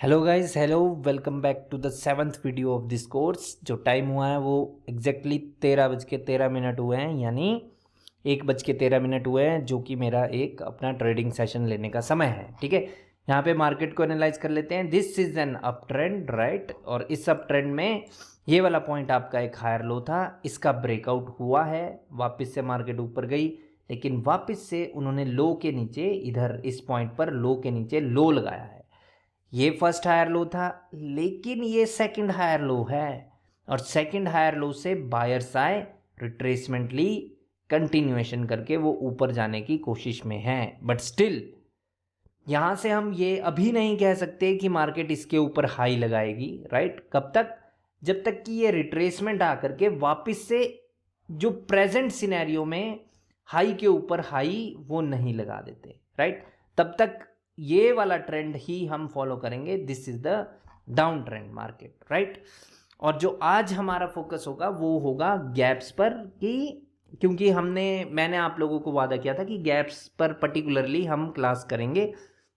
Hello guys, hello, welcome back to the 7th video of this course. जो time हुआ है वो exactly 13:13 हुए हैं, यानी 1:13 हुए हैं, जो कि मेरा एक अपना ट्रेडिंग सेशन लेने का समय है। ठीक है, यहाँ पे मार्केट को एनालाइज कर लेते हैं। This is an up trend, right. और इस अप ट्रेंड में ये वाला पॉइंट आपका एक हायर लो था, इसका ब्रेकआउट हुआ है, वापस से मार्केट ऊपर गई, लेकिन वापस से उन्होंने लो के नीचे, इधर इस पॉइंट पर लो के नीचे लो लगाया है। ये फर्स्ट हायर लो था, लेकिन ये सेकंड हायर लो है, और सेकंड हायर लो से बायर्स आए, रिट्रेसमेंट ली, कंटिन्यूएशन करके वो ऊपर जाने की कोशिश में है। बट स्टिल यहां से हम ये अभी नहीं कह सकते कि मार्केट इसके ऊपर हाई लगाएगी, राइट। कब तक? जब तक कि ये रिट्रेसमेंट आकर के वापस से जो प्रेजेंट सिनेरियो में हाई के ऊपर हाई वो नहीं लगा देते, राइट। तब तक ये वाला ट्रेंड ही हम फॉलो करेंगे। This is the down trend market, right. और जो आज हमारा फोकस होगा वो होगा गैप्स पर, कि क्योंकि मैंने आप लोगों को वादा किया था कि गैप्स पर पर्टिकुलरली हम क्लास करेंगे,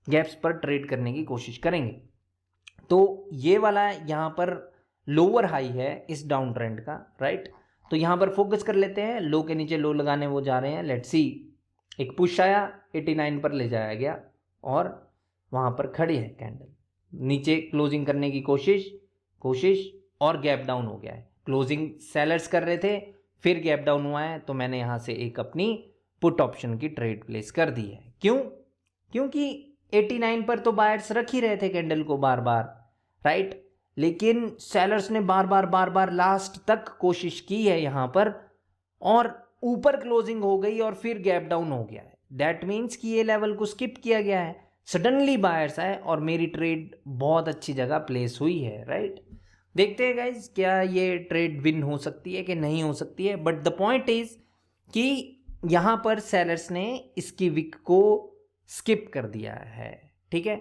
गैप्स पर ट्रेड करने की कोशिश करेंगे। तो ये वाला यहाँ पर लोअर हाई है इस डाउन ट्रेंड का, राइट। तो यहाँ पर फोकस कर लेते हैं, लो के नीचे लो लगाने वो जा रहे हैं। लेट्स सी, एक पुश आया, 89 पर ले जाया गया और वहाँ पर खड़ी है कैंडल, नीचे क्लोजिंग करने की कोशिश और गैप डाउन हो गया है। क्लोजिंग सेलर्स कर रहे थे, फिर गैप डाउन हुआ है, तो मैंने यहाँ से एक अपनी पुट ऑप्शन की ट्रेड प्लेस कर दी है। क्यों? क्योंकि 89 पर तो बायर्स रख ही रहे थे कैंडल को बार बार, राइट। लेकिन सेलर्स ने बार बार लास्ट तक कोशिश की है यहाँ पर, और ऊपर क्लोजिंग हो गई और फिर गैप डाउन हो गया है। दैट मीन्स कि ये लेवल को स्किप किया गया है, सडनली बायर्स आए और मेरी ट्रेड बहुत अच्छी जगह प्लेस हुई है, राइट। देखते हैं गाइज, क्या ये ट्रेड विन हो सकती है कि नहीं हो सकती है। बट द पॉइंट इज कि यहां पर सेलर्स ने इसकी विक को स्किप कर दिया है। ठीक है,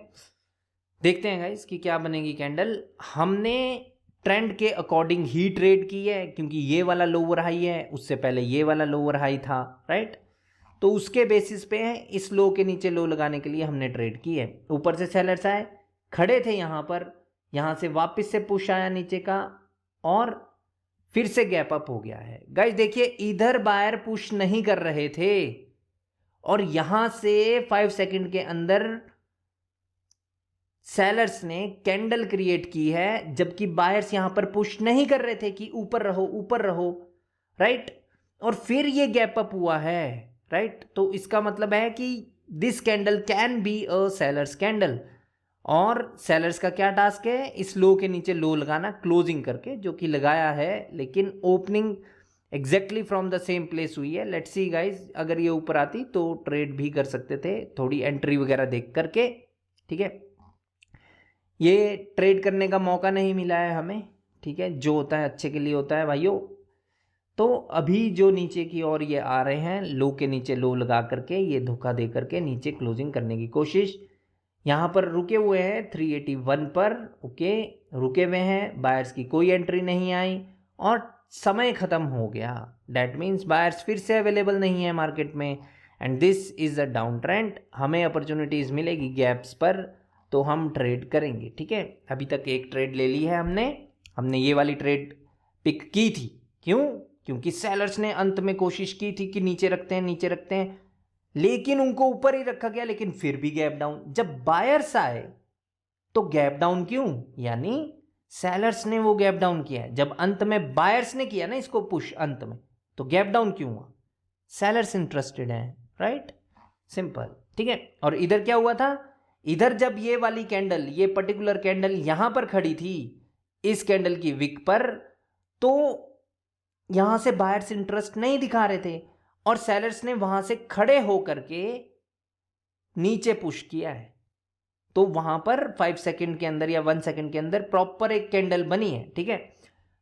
देखते हैं गाइज कि क्या बनेगी कैंडल। हमने ट्रेंड के अकॉर्डिंग ही ट्रेड की है, क्योंकि ये वाला लोअर हाई है, उससे पहले ये वाला लोअर हाई था, राइट। तो उसके बेसिस पे इस लो के नीचे लो लगाने के लिए हमने ट्रेड की है। ऊपर से सेलर्स आए, खड़े थे यहाँ पर, यहाँ से वापस से पुश आया नीचे का और फिर से गैप अप हो गया है। गाइस देखिए, इधर बायर पुश नहीं कर रहे थे और यहां से 5 सेकंड के अंदर सेलर्स ने कैंडल क्रिएट की है, जबकि बायर्स यहां पर पुश नहीं कर रहे थे कि ऊपर रहो, राइट। और फिर ये गैप अप हुआ है, राइट। तो इसका मतलब है कि this candle can be a sellers candle, और सेलर्स का क्या टास्क है? इस लो के नीचे लो लगाना क्लोजिंग करके, जो कि लगाया है, लेकिन opening exactly from the same place हुई है। लेट्स सी गाइज, अगर ये ऊपर आती तो ट्रेड भी कर सकते थे, थोड़ी एंट्री वगैरह देख करके। ठीक है, ये ट्रेड करने का मौका नहीं मिला है हमें। ठीक है, जो होता है अच्छे के लिए होता है भाइयों। तो अभी जो नीचे की ओर ये आ रहे हैं, लो के नीचे लो लगा करके, ये धोखा दे करके नीचे क्लोजिंग करने की कोशिश। यहाँ पर रुके हुए हैं 381 पर, ओके, रुके हुए हैं, बायर्स की कोई एंट्री नहीं आई और समय खत्म हो गया। डैट मीन्स बायर्स फिर से अवेलेबल नहीं है मार्केट में, and this is a down trend. हमें अपॉर्चुनिटीज मिलेगी गैप्स पर, तो हम ट्रेड करेंगे। ठीक है, अभी तक एक ट्रेड ले ली है हमने ये वाली ट्रेड पिक की थी। क्यों? क्योंकि सेलर्स ने अंत में कोशिश की थी कि नीचे रखते हैं, लेकिन उनको ऊपर ही रखा गया, लेकिन फिर भी गैप डाउन। जब बायर्स आए तो गैप डाउन क्यों? यानी सेलर्स ने वो गैप डाउन किया है। जब अंत में बायर्स ने किया ना इसको पुश अंत में, तो गैप डाउन क्यों हुआ? सेलर्स इंटरेस्टेड हैं, राइट, सिंपल। ठीक है, और इधर क्या हुआ था? इधर जब ये वाली कैंडल, ये पर्टिकुलर कैंडल यहां पर खड़ी थी इस कैंडल की विक पर, तो यहां से बायर्स इंटरेस्ट नहीं दिखा रहे थे और सेलर्स ने वहां से खड़े होकर के नीचे पुश किया है। तो वहां पर 5 सेकंड के अंदर या 1 सेकंड के अंदर प्रॉपर एक कैंडल बनी है। ठीक है,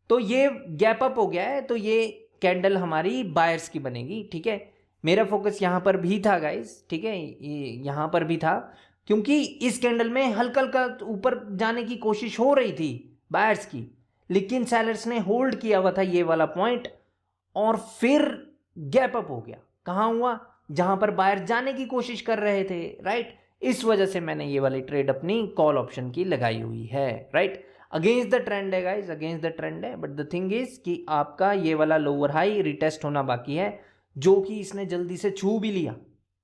तो ये गैप अप हो गया है, तो ये कैंडल हमारी बायर्स की बनेगी। ठीक है, मेरा फोकस यहां पर भी था गाइस। ठीक है, यहां पर भी था, क्योंकि इस कैंडल में हल्का हल्का ऊपर जाने की कोशिश हो रही थी बायर्स की, लेकिन सेलर्स ने होल्ड किया हुआ था ये वाला पॉइंट, और फिर गैप अप हो गया। कहां हुआ? जहां पर बायर जाने की कोशिश कर रहे थे, राइट। इस वजह से मैंने ये वाली ट्रेड अपनी कॉल ऑप्शन की लगाई हुई है, राइट। अगेंस्ट द ट्रेंड है गाइस, अगेंस्ट द ट्रेंड है, बट द थिंग इज कि आपका ये वाला लोअर हाई रिटेस्ट होना बाकी है, जो कि इसने जल्दी से छू भी लिया,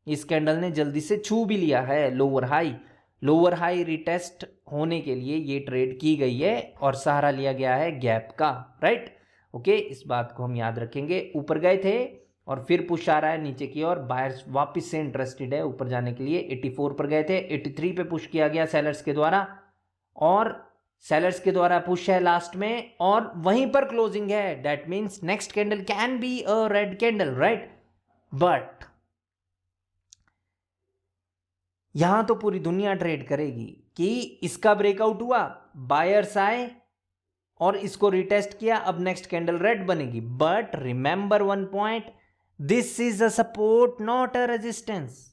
इस कैंडल ने जल्दी से छू भी लिया है lower high. Lower high retest होने के लिए ये ट्रेड की गई है और सहारा लिया गया है गैप का, राइट। ओके, इस बात को हम याद रखेंगे। ऊपर गए थे और फिर पुश आ रहा है नीचे की ओर, बायर्स वापस से इंटरेस्टेड है ऊपर जाने के लिए। 84 पर गए थे, 83 पे पुश किया गया सेलर्स के द्वारा, और सेलर्स के द्वारा पुश है लास्ट में और वहीं पर क्लोजिंग है। That means next candle can be a red candle, right. But यहां तो पूरी दुनिया ट्रेड करेगी कि इसका ब्रेकआउट हुआ, बायर्स आए और इसको रिटेस्ट किया, अब नेक्स्ट कैंडल रेड बनेगी। But remember one point, this is a support not a resistance,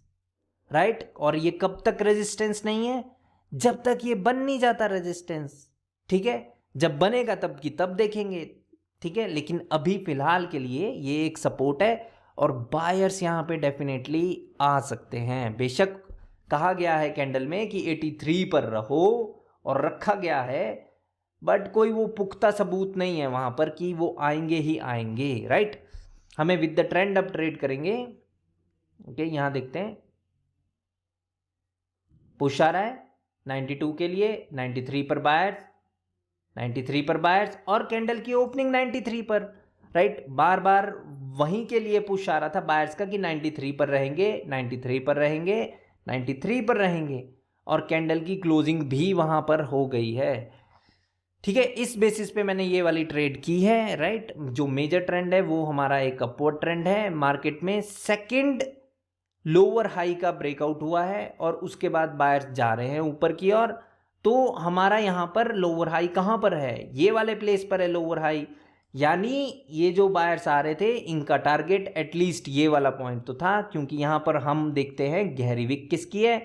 right. और ये कब तक रेजिस्टेंस नहीं है? जब तक ये बन नहीं जाता रेजिस्टेंस, ठीक है। जब बनेगा तब की तब देखेंगे, ठीक है। लेकिन अभी फिलहाल के लिए ये एक सपोर्ट है और बायर्स यहां पे डेफिनेटली आ सकते हैं। बेशक कहा गया है कैंडल में कि 83 पर रहो और रखा गया है, बट कोई वो पुख्ता सबूत नहीं है वहां पर कि वो आएंगे ही आएंगे, राइट। हमें विद द ट्रेंड अब ट्रेड करेंगे। ओके, यहां देखते हैं, पुश आ रहा है 92 के लिए, 93 पर बायर्स, 93 पर बायर्स और कैंडल की ओपनिंग 93 पर, राइट। बार बार वहीं के लिए पुश आ रहा था बायर्स का कि 93 पर रहेंगे, 93 पर रहेंगे, 93 पर रहेंगे, और कैंडल की क्लोजिंग भी वहां पर हो गई है, ठीक है। इस बेसिस पे मैंने ये वाली ट्रेड की है, राइट। जो मेजर ट्रेंड है वो हमारा एक अपवर्ड ट्रेंड है। मार्केट में सेकंड लोअर हाई का ब्रेकआउट हुआ है और उसके बाद बायर्स जा रहे हैं ऊपर की ओर। तो हमारा यहाँ पर लोअर हाई कहाँ पर है? ये वाले प्लेस पर है लोअर हाई, यानी ये जो बायर्स आ रहे थे इनका टारगेट एटलीस्ट ये वाला पॉइंट तो था, क्योंकि यहाँ पर हम देखते हैं गहरी विक किसकी है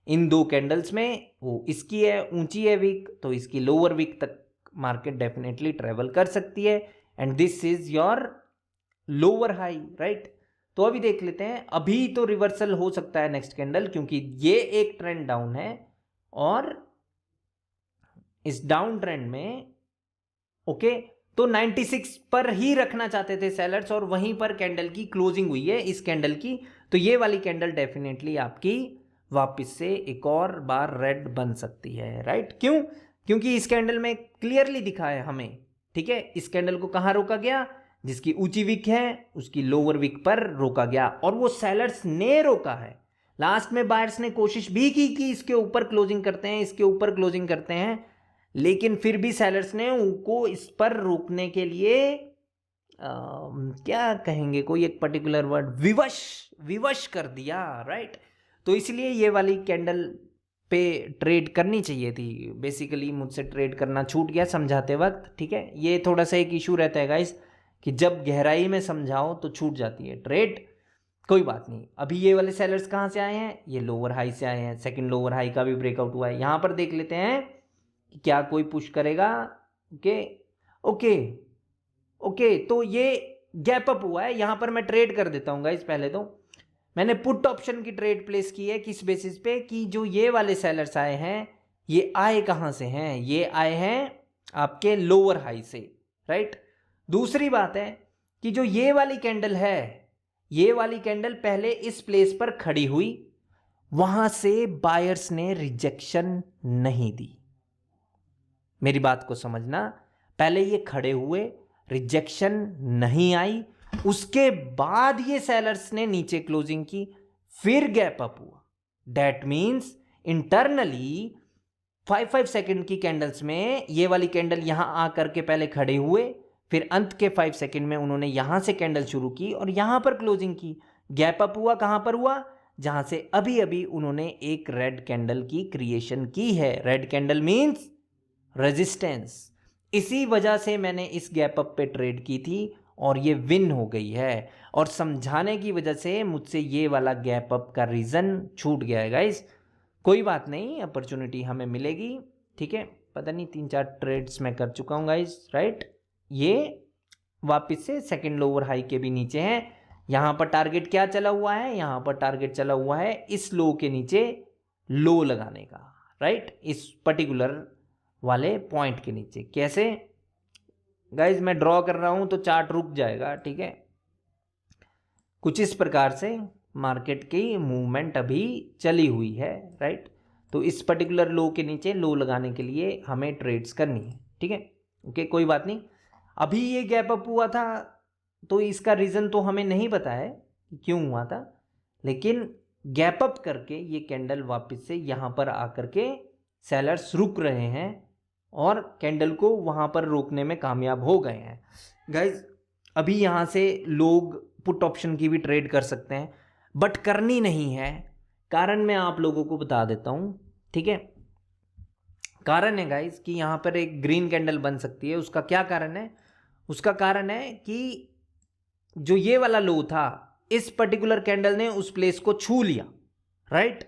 इन दो कैंडल्स में, वो इसकी है, ऊंची है विक, तो इसकी लोअर विक तक मार्केट डेफिनेटली ट्रेवल कर सकती है and this is your lower high, right. तो अभी देख लेते हैं, अभी तो रिवर्सल हो सकता है नेक्स्ट कैंडल, क्योंकि ये एक ट्रेंड डाउन है और इस डाउन ट्रेंड में, ओके, तो 96 पर ही रखना चाहते थे सेलर्स और वहीं पर कैंडल की क्लोजिंग हुई है इस कैंडल की। तो ये वाली कैंडल डेफिनेटली आपकी वापस से एक और बार रेड बन सकती है, राइट। क्यों? क्योंकि इस कैंडल में क्लियरली दिखा है हमें, ठीक है। इस कैंडल को कहां रोका गया? जिसकी ऊंची विक है उसकी लोअर विक पर रोका गया, और वो सेलर्स ने रोका है। लास्ट में बायर्स ने कोशिश भी की कि इसके ऊपर क्लोजिंग करते हैं, इसके ऊपर क्लोजिंग करते हैं, लेकिन फिर भी सेलर्स ने उनको इस पर रोकने के लिए क्या कहेंगे, कोई एक पर्टिकुलर वर्ड, विवश कर दिया, राइट। तो इसलिए ये वाली कैंडल पे ट्रेड करनी चाहिए थी। बेसिकली मुझसे ट्रेड करना छूट गया समझाते वक्त, ठीक है। ये थोड़ा सा एक इशू रहता है गाइस कि जब गहराई में समझाओ तो छूट जाती है ट्रेड, कोई बात नहीं। अभी ये वाले सेलर्स कहाँ से आए हैं? ये लोअर हाई से आए हैं, सेकंड लोअर हाई का भी ब्रेकआउट हुआ है। यहाँ पर देख लेते हैं कि क्या कोई पुश करेगा। ओके ओके ओके, तो ये गैप अप हुआ है, यहाँ पर मैं ट्रेड कर देता हूँ गाइस। पहले तो मैंने पुट ऑप्शन की ट्रेड प्लेस की है, किस बेसिस पे कि जो ये वाले सेलर्स आए हैं ये आए कहाँ से हैं? ये आए हैं आपके लोअर हाई से, राइट। दूसरी बात है कि जो ये वाली कैंडल है, ये वाली कैंडल पहले इस प्लेस पर खड़ी हुई, वहां से बायर्स ने रिजेक्शन नहीं दी। मेरी बात को समझना, पहले ये खड़े हुए, रिजेक्शन नहीं आई, उसके बाद ये सेलर्स ने नीचे क्लोजिंग की, फिर गैप अप हुआ। दैट मीन्स इंटरनली 5 सेकंड की कैंडल्स में ये वाली कैंडल यहां आकर के पहले खड़े हुए, फिर अंत के 5 सेकंड में उन्होंने यहां से कैंडल शुरू की और यहां पर क्लोजिंग की। गैप अप हुआ कहां पर हुआ? जहां से अभी अभी उन्होंने एक रेड कैंडल की क्रिएशन की है। Red candle means resistance. इसी वजह से मैंने इस गैप अप पे ट्रेड की थी और ये विन हो गई है, और समझाने की वजह से मुझसे ये वाला गैप अप का रीजन छूट गया है गाइस। कोई बात नहीं, अपॉर्चुनिटी हमें मिलेगी, ठीक है। पता नहीं 3-4 ट्रेड्स मैं कर चुका हूँ गाइस, राइट। ये वापस से सेकंड लोअर हाई के भी नीचे हैं। यहाँ पर टारगेट क्या चला हुआ है? यहाँ पर टारगेट चला हुआ है इस लो के नीचे लो लगाने का, राइट, इस पर्टिकुलर वाले पॉइंट के नीचे। कैसे गाइज, मैं ड्रॉ कर रहा हूं तो चार्ट रुक जाएगा, ठीक है। कुछ इस प्रकार से मार्केट की मूवमेंट अभी चली हुई है, राइट। तो इस पर्टिकुलर लो के नीचे लो लगाने के लिए हमें ट्रेड्स करनी है, ठीक है। ओके, कोई बात नहीं। अभी ये गैप अप हुआ था तो इसका रीज़न तो हमें नहीं पता है क्यों हुआ था, लेकिन गैप अप करके ये कैंडल वापस से यहाँ पर आकर के सेलर्स रुक रहे हैं और कैंडल को वहाँ पर रोकने में कामयाब हो गए हैं। गाइज, अभी यहाँ से लोग पुट ऑप्शन की भी ट्रेड कर सकते हैं, बट करनी नहीं है। कारण मैं आप लोगों को बता देता हूँ, ठीक है। कारण है गाइज कि यहाँ पर एक ग्रीन कैंडल बन सकती है। उसका क्या कारण है? उसका कारण है कि जो ये वाला लो था, इस पर्टिकुलर कैंडल ने उस प्लेस को छू लिया, राइट,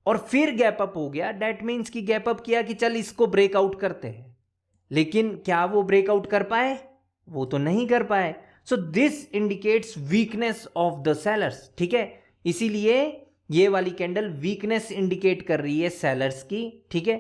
और फिर गैप अप हो गया। दैट मीन्स कि गैप अप किया कि चल इसको ब्रेकआउट करते हैं, लेकिन क्या वो ब्रेकआउट कर पाए? वो तो नहीं कर पाए। So this indicates weakness of the sellers, ठीक है। इसीलिए ये वाली कैंडल वीकनेस इंडिकेट कर रही है सेलर्स की, ठीक है।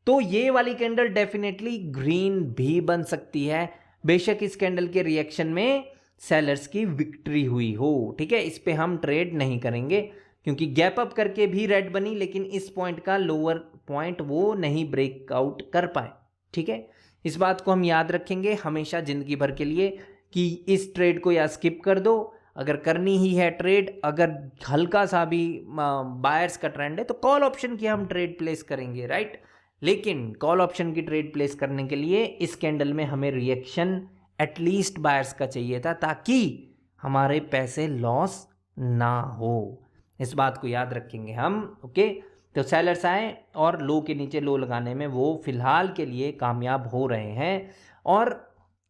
तो ये वाली कैंडल डेफिनेटली ग्रीन भी बन सकती है, बेशक इस कैंडल के रिएक्शन में सेलर्स की विक्ट्री हुई हो, ठीक है। इस पे हम ट्रेड नहीं करेंगे क्योंकि गैप अप करके भी रेड बनी, लेकिन इस पॉइंट का लोअर पॉइंट वो नहीं ब्रेकआउट कर पाए, ठीक है। इस बात को हम याद रखेंगे हमेशा जिंदगी भर के लिए कि इस ट्रेड को या स्किप कर दो। अगर करनी ही है ट्रेड, अगर हल्का सा भी बायर्स का ट्रेंड है तो कॉल ऑप्शन की हम ट्रेड प्लेस करेंगे, राइट। लेकिन कॉल ऑप्शन की ट्रेड प्लेस करने के लिए इस कैंडल में हमें रिएक्शन एटलीस्ट बायर्स का चाहिए था, ताकि हमारे पैसे लॉस ना हो। इस बात को याद रखेंगे हम, ओके। तो सेलर्स आए और लो के नीचे लो लगाने में वो फिलहाल के लिए कामयाब हो रहे हैं। और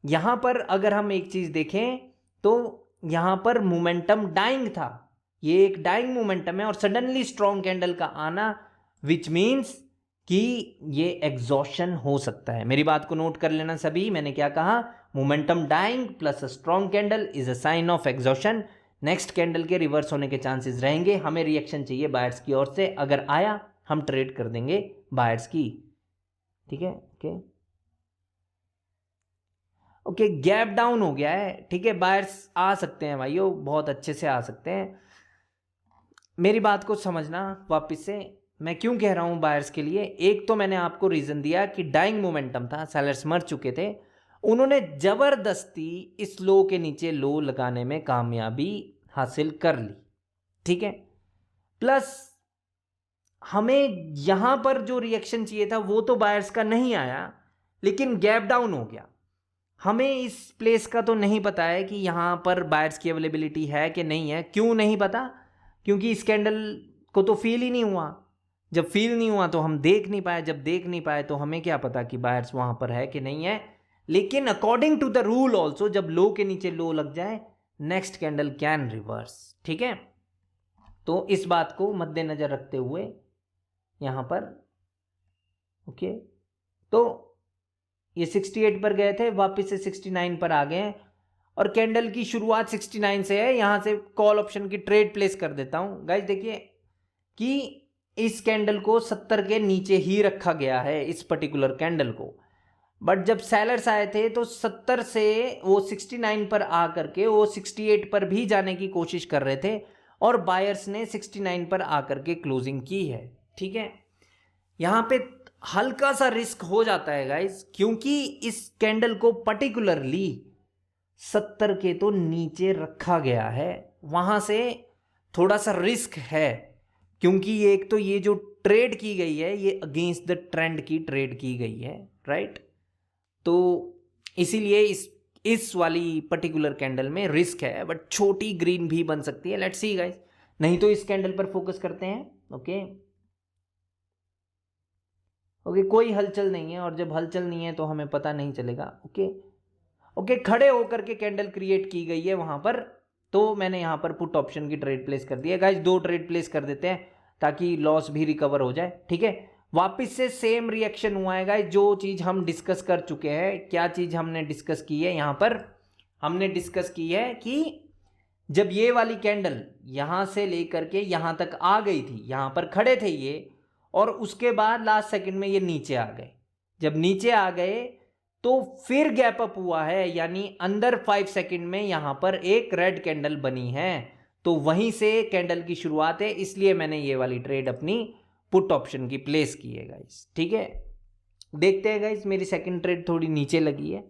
यहाँ पर अगर हम एक चीज़ देखें तो यहाँ पर मोमेंटम डाइंग था, ये एक डाइंग मोमेंटम है और सडनली स्ट्रॉन्ग कैंडल का आना, विच मीन्स कि ये एग्जॉशन हो सकता है। मेरी बात को नोट कर लेना सभी, मैंने क्या कहा? Momentum dying plus strong candle is a sign of exhaustion. Next candle के रिवर्स होने के चांसेस रहेंगे। हमें रिएक्शन चाहिए बायर्स की ओर से, अगर आया हम ट्रेड कर देंगे बायर्स की, ठीक है। ओके, गैप डाउन हो गया है, ठीक है। बायर्स आ सकते हैं भाइयों, बहुत अच्छे से आ सकते हैं। मेरी बात को समझना वापस से, मैं क्यों कह रहा हूं बायर्स के लिए। एक तो मैंने आपको रीजन दिया कि डाइंग मोमेंटम था, सेलर्स मर चुके थे, उन्होंने जबरदस्ती इस लो के नीचे लो लगाने में कामयाबी हासिल कर ली, ठीक है। प्लस हमें यहां पर जो रिएक्शन चाहिए था वो तो बायर्स का नहीं आया, लेकिन गैप डाउन हो गया। हमें इस प्लेस का तो नहीं पता है कि यहाँ पर बायर्स की अवेलेबिलिटी है कि नहीं है। क्यों नहीं पता? क्योंकि इस कैंडल को तो फील ही नहीं हुआ। जब फील नहीं हुआ तो हम देख नहीं पाए, जब देख नहीं पाए तो हमें क्या पता कि बायर्स वहाँ पर है कि नहीं है। लेकिन according to the rule also, जब लो के नीचे लो लग जाए नेक्स्ट कैंडल कैन रिवर्स, ठीक है। तो इस बात को मद्देनजर रखते हुए यहाँ पर, ओके, तो ये 68 पर गए थे, वापस से 69 पर आ गए हैं और कैंडल की शुरुआत 69 से है। यहां से कॉल ऑप्शन की ट्रेड प्लेस कर देता हूं। गाइस देखिए कि इस कैंडल को 70 के नीचे ही रखा गया है, इस पर्टिकुलर कैंडल को। बट जब सेलर्स आए थे तो 70 से वो 69 पर आ करके वो 68 पर भी जाने की कोशिश कर रहे थे और बायर्स ने 69 पर आकर के क्लोजिंग की है, ठीक है। यहां पे हल्का सा रिस्क हो जाता है गाइस, क्योंकि इस कैंडल को पर्टिकुलरली 70 के तो नीचे रखा गया है, वहां से थोड़ा सा रिस्क है। क्योंकि एक तो ये जो ट्रेड की गई है ये अगेंस्ट द ट्रेंड की ट्रेड की गई है, राइट। तो इसीलिए इस वाली पर्टिकुलर कैंडल में रिस्क है, बट छोटी ग्रीन भी बन सकती है। लेट्स सी गाइस, नहीं तो इस कैंडल पर फोकस करते हैं, ओके। ओके, कोई हलचल नहीं है और जब हलचल नहीं है तो हमें पता नहीं चलेगा, ओके। खड़े होकर के कैंडल क्रिएट की गई है वहां पर, तो मैंने यहां पर पुट ऑप्शन की ट्रेड प्लेस कर दी है। गाइस 2 ट्रेड प्लेस कर देते हैं ताकि लॉस भी रिकवर हो जाए, ठीक है। वापस से सेम रिएक्शन हुआ है गाइस, जो चीज हम डिस्कस कर चुके हैं। क्या चीज हमने डिस्कस की है? यहां पर हमने डिस्कस की है कि जब ये वाली कैंडल यहाँ से लेकर के यहाँ तक आ गई थी, यहाँ पर खड़े थे ये, और उसके बाद लास्ट सेकंड में ये नीचे आ गए। जब नीचे आ गए तो फिर गैप अप हुआ है, यानी अंदर 5 सेकंड में यहाँ पर एक रेड कैंडल बनी है, तो वहीं से कैंडल की शुरुआत है। इसलिए मैंने ये वाली ट्रेड अपनी पुट ऑप्शन की प्लेस की है गाइस। ठीक है, देखते हैं गाइस, मेरी सेकंड ट्रेड थोड़ी नीचे लगी है,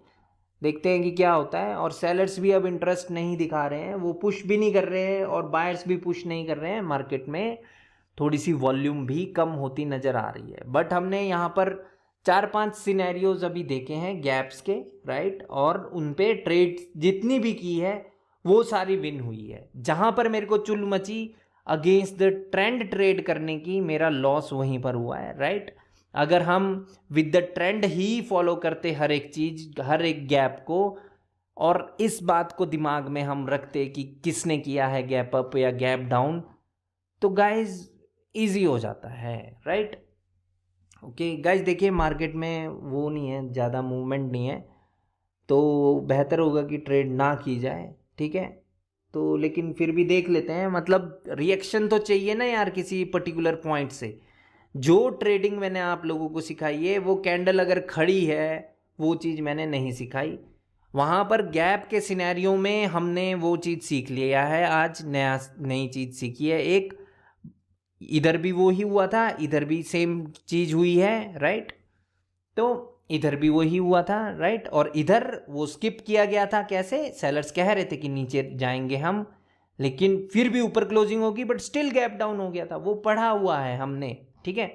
देखते हैं कि क्या होता है। और सेलर्स भी अब इंटरेस्ट नहीं दिखा रहे हैं, वो पुश भी नहीं कर रहे हैं और बायर्स भी पुश नहीं कर रहे हैं। मार्केट में थोड़ी सी वॉल्यूम भी कम होती नज़र आ रही है। बट हमने यहाँ पर 4-5 सिनेरियोज अभी देखे हैं गैप्स के, राइट, और उन पे ट्रेड जितनी भी की है वो सारी विन हुई है। जहाँ पर मेरे को चुल मची अगेंस्ट द ट्रेंड ट्रेड करने की, मेरा लॉस वहीं पर हुआ है, राइट। अगर हम with the trend he follow करते हर एक चीज़, हर एक गैप को, और इस बात को दिमाग में हम रखते कि किसने किया है गैप अप या गैप डाउन, तो गाइज इजी हो जाता है, राइट। ओके गाइज, देखिए मार्केट में वो नहीं है, ज़्यादा मूवमेंट नहीं है, तो बेहतर होगा कि ट्रेड ना की जाए, ठीक है। तो लेकिन फिर भी देख लेते हैं, मतलब रिएक्शन तो चाहिए ना यार किसी पर्टिकुलर पॉइंट से। जो ट्रेडिंग मैंने आप लोगों को सिखाई है, वो कैंडल अगर खड़ी है वो चीज़ मैंने नहीं सिखाई। वहाँ पर गैप के सिनेरियो में हमने वो चीज़ सीख लिया है, आज नई चीज़ सीखी है। एक इधर भी वो ही हुआ था, इधर भी सेम चीज़ हुई है, राइट। तो इधर भी वही हुआ था, राइट, और इधर वो स्किप किया गया था। कैसे? सेलर्स कह रहे थे कि नीचे जाएंगे हम, लेकिन फिर भी ऊपर क्लोजिंग होगी, बट स्टिल गैप डाउन हो गया था, वो पढ़ा हुआ है हमने, ठीक है।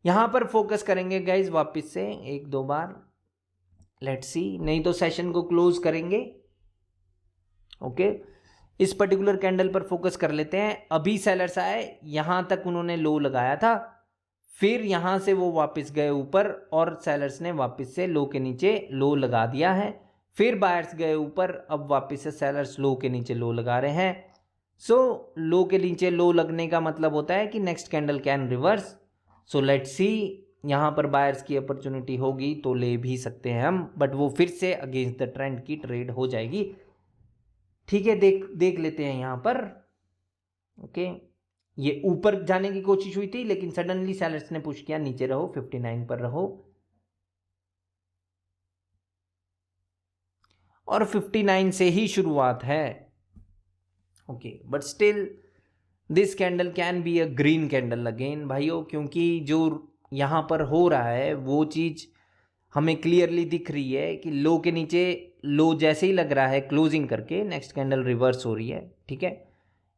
यहाँ पर फोकस करेंगे गाइज वापस से 1-2 बार, लेट्स सी, नहीं तो सेशन को क्लोज करेंगे। ओके, इस पर्टिकुलर कैंडल पर फोकस कर लेते हैं। अभी सेलर्स आए, यहाँ तक उन्होंने लो लगाया था, फिर यहाँ से वो वापस गए ऊपर और सेलर्स ने वापस से लो के नीचे लो लगा दिया है। फिर बायर्स गए ऊपर, अब वापस से सेलर्स लो के नीचे लो लगा रहे हैं। सो लो के नीचे लो लगने का मतलब होता है कि next candle can reverse. So let's see, यहाँ पर बायर्स की अपॉर्चुनिटी होगी तो ले भी सकते हैं हम, बट वो फिर से अगेंस्ट द ट्रेंड की ट्रेड हो जाएगी, ठीक है। देख लेते हैं यहाँ पर। ओके, ये ऊपर जाने की कोशिश हुई थी, लेकिन सडनली सेलर्स ने पुश किया, नीचे रहो, 59 पर रहो, और 59 से ही शुरुआत है। Okay, but still this candle can be a green candle again भाइयों, क्योंकि जो यहाँ पर हो रहा है वो चीज़ हमें क्लियरली दिख रही है कि लो के नीचे लो जैसे ही लग रहा है क्लोजिंग करके, नेक्स्ट कैंडल रिवर्स हो रही है, ठीक है।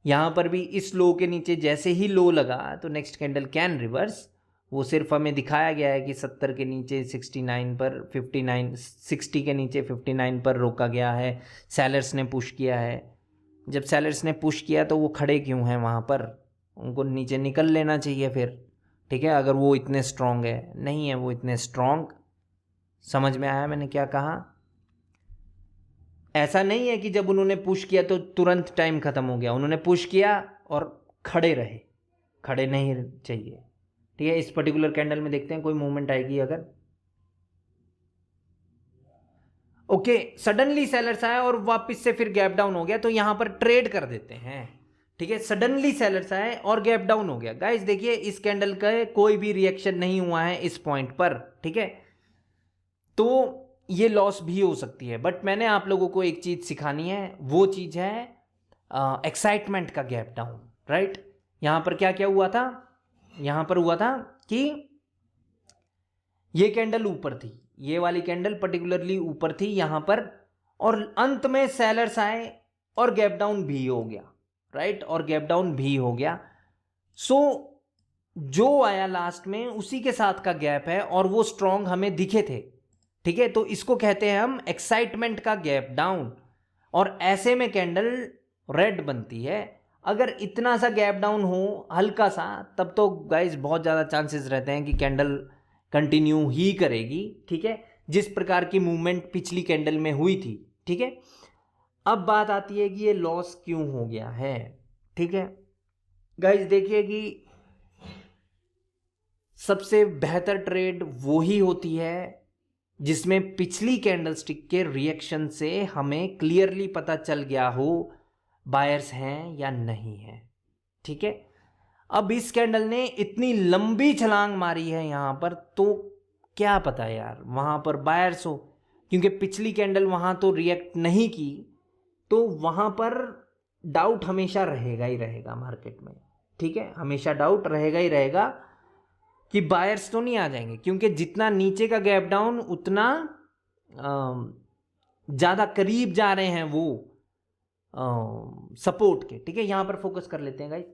यहाँ पर भी इस लो के नीचे जैसे ही लो लगा तो नेक्स्ट कैंडल कैन रिवर्स। वो सिर्फ हमें दिखाया गया है कि 70 के नीचे 69 पर 59, 60 के नीचे 59 पर रोका गया है, सेलर्स ने पुश किया है। जब सेलर्स ने पुश किया तो वो खड़े क्यों हैं वहाँ पर? उनको नीचे निकल लेना चाहिए फिर, ठीक है, अगर वो इतने स्ट्रॉन्ग है। नहीं है वो इतने स्ट्रॉन्ग, समझ में आया मैंने क्या कहा? ऐसा नहीं है कि जब उन्होंने पुश किया तो तुरंत टाइम खत्म हो गया, उन्होंने पुश किया और खड़े रहे, खड़े नहीं चाहिए, ठीक है। इस पर्टिकुलर कैंडल में देखते हैं कोई मूवमेंट आएगी अगर। ओके, सडनली सेलर्स आए और वापस से फिर गैप डाउन हो गया, तो यहां पर ट्रेड कर देते हैं, ठीक है। सडनली सेलर्स आए और गैप डाउन हो गया। गाइस देखिए, इस कैंडल का कोई भी रिएक्शन नहीं हुआ है इस पॉइंट पर, ठीक है, तो ये लॉस भी हो सकती है। बट मैंने आप लोगों को एक चीज सिखानी है, वो चीज है एक्साइटमेंट का गैप डाउन, राइट। यहां पर क्या क्या हुआ था? यहां पर हुआ था कि ये कैंडल ऊपर थी, ये वाली कैंडल पर्टिकुलरली ऊपर थी यहां पर, और अंत में सेलर्स आए और गैप डाउन भी हो गया, राइट, और गैप डाउन भी हो गया। सो जो आया लास्ट में उसी के साथ का गैप है और वो स्ट्रॉन्ग हमें दिखे थे, ठीक है। तो इसको कहते हैं हम एक्साइटमेंट का गैप डाउन, और ऐसे में कैंडल रेड बनती है। अगर इतना सा गैप डाउन हो हल्का सा, तब तो गाइस बहुत ज़्यादा चांसेस रहते हैं कि कैंडल कंटिन्यू ही करेगी, ठीक है, जिस प्रकार की मूवमेंट पिछली कैंडल में हुई थी, ठीक है। अब बात आती है कि ये लॉस क्यों हो गया है, ठीक है। गाइस देखिए कि सबसे बेहतर ट्रेड वो ही होती है जिसमें पिछली कैंडलस्टिक के रिएक्शन से हमें क्लियरली पता चल गया हो बायर्स हैं या नहीं है। ठीक है, अब इस कैंडल ने इतनी लंबी छलांग मारी है यहाँ पर, तो क्या पता यार वहाँ पर बायर्स हो, क्योंकि पिछली कैंडल वहाँ तो रिएक्ट नहीं की, तो वहाँ पर डाउट हमेशा रहेगा ही रहेगा मार्केट में। ठीक है, हमेशा डाउट रहेगा ही रहेगा कि बायर्स तो नहीं आ जाएंगे, क्योंकि जितना नीचे का गैप डाउन उतना ज़्यादा करीब जा रहे हैं वो सपोर्ट के। ठीक है, यहाँ पर फोकस कर लेते हैं गाइस,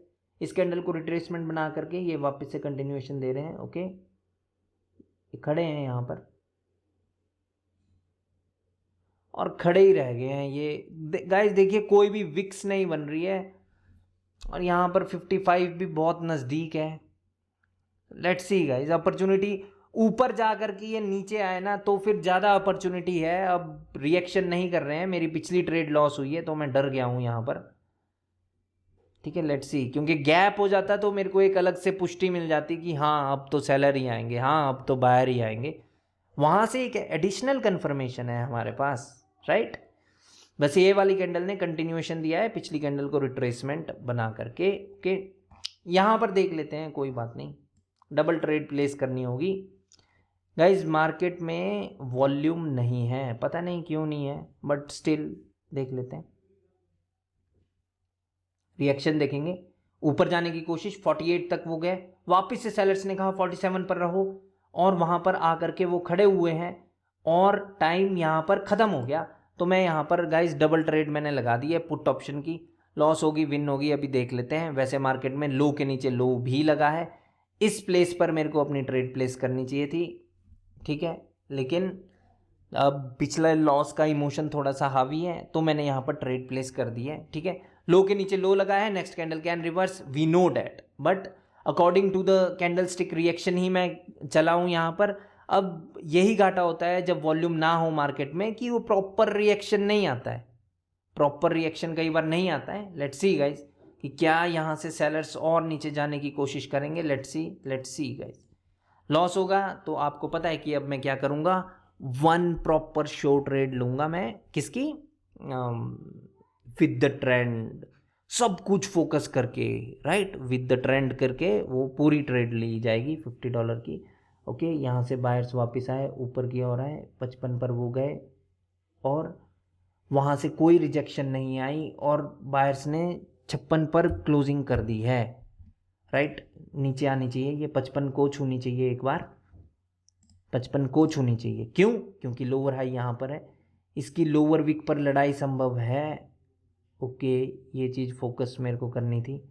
इस कैंडल को रिट्रेसमेंट बना करके ये वापस से कंटिन्यूएशन दे रहे हैं। ओके, खड़े हैं यहाँ पर और खड़े ही रह गए हैं ये गाइस। देखिए कोई भी विक्स नहीं बन रही है और यहाँ पर 55 भी बहुत नज़दीक है। लेट्स सी गाइस, अपॉर्चुनिटी ऊपर जा कर के ये नीचे आए ना तो फिर ज़्यादा अपॉर्चुनिटी है। अब रिएक्शन नहीं कर रहे हैं, मेरी पिछली ट्रेड लॉस हुई है तो मैं डर गया हूँ यहाँ पर। ठीक है, लेट्स सी, क्योंकि गैप हो जाता तो मेरे को एक अलग से पुष्टि मिल जाती कि हाँ अब तो सेलर ही आएंगे, हाँ अब तो बायर ही आएंगे। वहाँ से एक एडिशनल कंफर्मेशन है हमारे पास, राइट। बस ये वाली कैंडल ने कंटिन्यूएशन दिया है पिछली कैंडल को रिट्रेसमेंट बना करके। ओके, यहाँ पर देख लेते हैं, कोई बात नहीं, डबल ट्रेड प्लेस करनी होगी गाइज। मार्केट में वॉल्यूम नहीं है, पता नहीं क्यों नहीं है, बट स्टिल देख लेते हैं। रिएक्शन देखेंगे, ऊपर जाने की कोशिश, 48 तक वो गए, वापस से सेलर्स ने कहा 47 पर रहो और वहाँ पर आकर के वो खड़े हुए हैं और टाइम यहाँ पर ख़त्म हो गया। तो मैं यहाँ पर गाइज डबल ट्रेड मैंने लगा दी है पुट ऑप्शन की। लॉस होगी विन होगी अभी देख लेते हैं। वैसे मार्केट में लो के नीचे लो भी लगा है, इस प्लेस पर मेरे को अपनी ट्रेड प्लेस करनी चाहिए थी। ठीक है, लेकिन अब पिछला लॉस का इमोशन थोड़ा सा हावी है तो मैंने यहाँ पर ट्रेड प्लेस कर दी है। ठीक है, लो के नीचे लो लगा है, next candle can reverse, we know that, but according to the candlestick reaction ही मैं चला हूँ यहाँ पर। अब यही घाटा होता है जब वॉल्यूम ना हो मार्केट में कि वो प्रॉपर रिएक्शन नहीं आता है, प्रॉपर रिएक्शन कई बार नहीं आता है। लेट्स सी गाइज कि क्या यहाँ से सेलर्स और नीचे जाने की कोशिश करेंगे। लेट्स सी गाइज, लॉस होगा तो आपको पता है कि अब मैं क्या करूँगा, वन प्रॉपर शॉर्ट ट्रेड लूँगा मैं, किसकी, विद द ट्रेंड, सब कुछ फोकस करके, राइट, विद द ट्रेंड करके वो पूरी ट्रेड ली जाएगी $50 की। ओके, यहाँ से बायर्स वापस आए, ऊपर की ओर आए, 55 पर वो गए और वहाँ से कोई रिजेक्शन नहीं आई और बायर्स ने 56 पर क्लोजिंग कर दी है, राइट। नीचे आनी चाहिए, ये 55 को छूनी चाहिए, एक बार 55 को छूनी चाहिए। क्यों? क्योंकि लोअर हाई यहाँ पर है, इसकी लोअर विक पर लड़ाई संभव है। ओके, ये चीज़ फोकस मेरे को करनी थी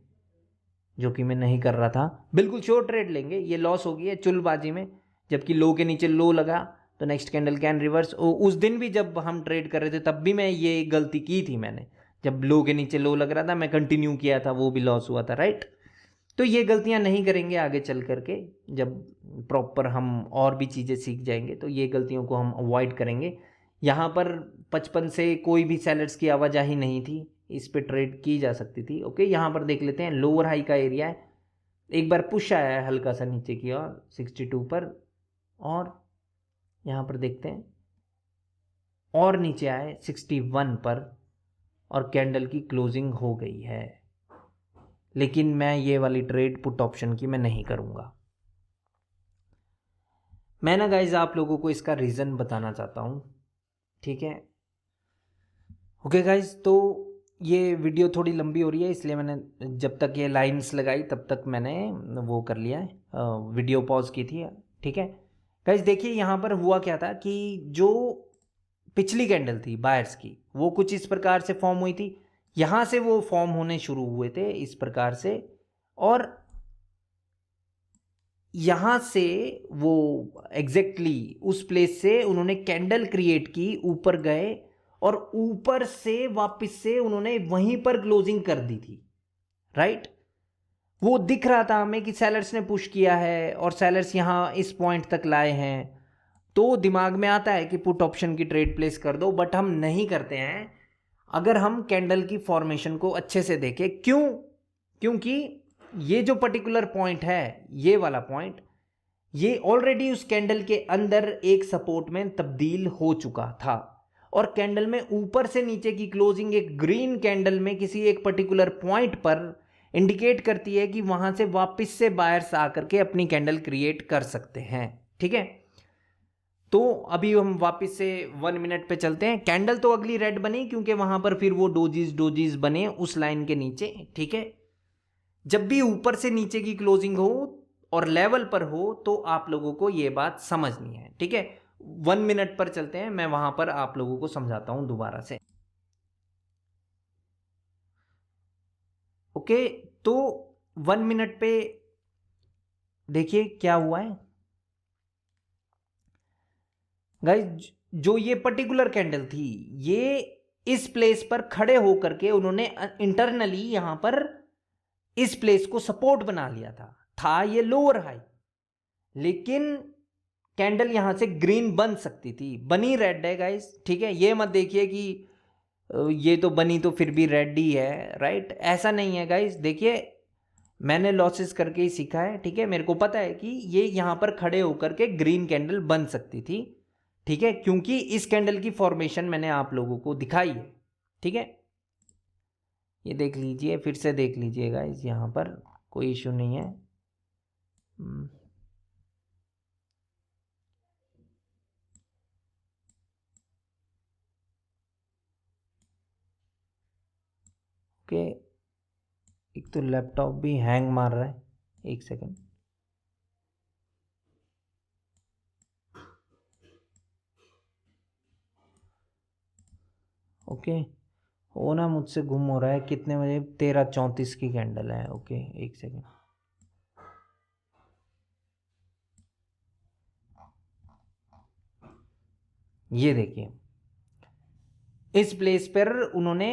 जो कि मैं नहीं कर रहा था। बिल्कुल शॉर्ट ट्रेड लेंगे, ये लॉस हो गई है चुलबाजी में, जबकि लो के नीचे लो लगा तो नेक्स्ट कैंडल कैन रिवर्स। उस दिन भी जब हम ट्रेड कर रहे थे तब भी मैं ये गलती की थी, मैंने जब लो के नीचे लो लग रहा था मैं कंटिन्यू किया था, वो भी लॉस हुआ था, राइट। तो ये गलतियां नहीं करेंगे आगे चल करके, जब प्रॉपर हम और भी चीज़ें सीख जाएंगे तो ये गलतियों को हम अवॉइड करेंगे। यहाँ पर 55 से कोई भी सेलर्स की आवाजाही नहीं थी, इस पे ट्रेड की जा सकती थी। ओके, यहाँ पर देख लेते हैं, लोअर हाई का एरिया है, एक बार पुश आया है हल्का सा नीचे की ओर 62 पर, और यहाँ पर देखते हैं और नीचे आए 61 पर और कैंडल की क्लोजिंग हो गई है। लेकिन मैं ये वाली ट्रेड पुट ऑप्शन की मैं नहीं करूँगा। मैं ना गाइज आप लोगों को इसका रीज़न बताना चाहता हूँ, ठीक है। ओके गाइज, तो ये वीडियो थोड़ी लंबी हो रही है इसलिए मैंने जब तक ये लाइंस लगाई तब तक मैंने वो कर लिया है, वीडियो पॉज की थी, ठीक है। गाइज देखिए यहाँ पर हुआ क्या था कि जो पिछली कैंडल थी बायर्स की वो कुछ इस प्रकार से फॉर्म हुई थी, यहाँ से वो फॉर्म होने शुरू हुए थे इस प्रकार से, और यहाँ से वो एग्जैक्टली उस प्लेस से उन्होंने कैंडल क्रिएट की, ऊपर गए और ऊपर से वापस से उन्होंने वहीं पर क्लोजिंग कर दी थी, राइट। वो दिख रहा था हमें कि सेलर्स ने पुश किया है और सेलर्स यहाँ इस पॉइंट तक लाए हैं, तो दिमाग में आता है कि पुट ऑप्शन की ट्रेड प्लेस कर दो, बट हम नहीं करते हैं अगर हम कैंडल की फॉर्मेशन को अच्छे से देखें। क्यों? क्योंकि ये जो पर्टिकुलर पॉइंट है, ये वाला पॉइंट, ये ऑलरेडी उस कैंडल के अंदर एक सपोर्ट में तब्दील हो चुका था और कैंडल में ऊपर से नीचे की क्लोजिंग एक ग्रीन कैंडल में किसी एक पर्टिकुलर पॉइंट पर इंडिकेट करती है कि वहां से वापस से बायर्स आकर के अपनी कैंडल क्रिएट कर सकते हैं। ठीक है, तो अभी हम वापस से 1 मिनट पे चलते हैं। कैंडल तो अगली रेड बनी क्योंकि वहां पर फिर वो डोजीज बने उस लाइन के नीचे। ठीक है, जब भी ऊपर से नीचे की क्लोजिंग हो और लेवल पर हो तो आप लोगों को ये बात समझनी है। ठीक है, 1 मिनट पर चलते हैं, मैं वहां पर आप लोगों को समझाता हूं दोबारा से। ओके, तो 1 मिनट पे देखिए क्या हुआ है गाइस। जो ये पर्टिकुलर कैंडल थी, ये इस प्लेस पर खड़े होकर के उन्होंने इंटरनली यहां पर इस प्लेस को सपोर्ट बना लिया था ये लोअर हाई, लेकिन कैंडल यहां से ग्रीन बन सकती थी, बनी रेड है गाइस। ठीक है, ये मत देखिए कि ये तो बनी तो फिर भी रेड ही है, राइट, ऐसा नहीं है गाइस। देखिए मैंने लॉसेस करके ही सीखा है। ठीक है, मेरे को पता है कि ये यहां पर खड़े होकर के ग्रीन कैंडल बन सकती थी। ठीक है, क्योंकि इस कैंडल की फॉर्मेशन मैंने आप लोगों को दिखाई है। ठीक है, ये देख लीजिए, फिर से देख लीजिएगा, इस यहां पर कोई इश्यू नहीं है। ओके, एक तो लैपटॉप भी हैंग मार रहा है, एक सेकंड। ओके, वो ना मुझसे गुम हो रहा है। कितने बजे? 13:34 की कैंडल है। ओके, एक सेकंड। ये देखिए, इस प्लेस पर उन्होंने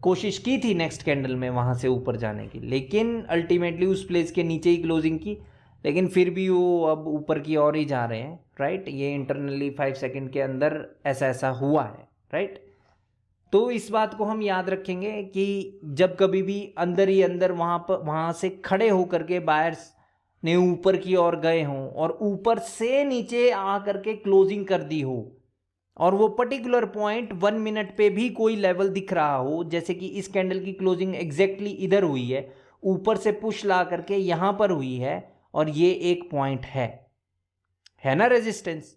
कोशिश की थी नेक्स्ट कैंडल में वहां से ऊपर जाने की, लेकिन अल्टीमेटली उस प्लेस के नीचे ही क्लोजिंग की, लेकिन फिर भी वो अब ऊपर की ओर ही जा रहे हैं, राइट। ये इंटरनली 5 सेकंड के अंदर ऐसा ऐसा हुआ है, राइट। तो इस बात को हम याद रखेंगे कि जब कभी भी अंदर ही अंदर वहां से खड़े होकर के बायर्स ने ऊपर की ओर गए हों और ऊपर से नीचे आ करके क्लोजिंग कर दी हो, और वो पर्टिकुलर पॉइंट 1 मिनट पे भी कोई लेवल दिख रहा हो, जैसे कि इस कैंडल की क्लोजिंग एग्जैक्टली इधर हुई है, ऊपर से पुश ला करके यहां पर हुई है, और ये एक पॉइंट है ना रेजिस्टेंस।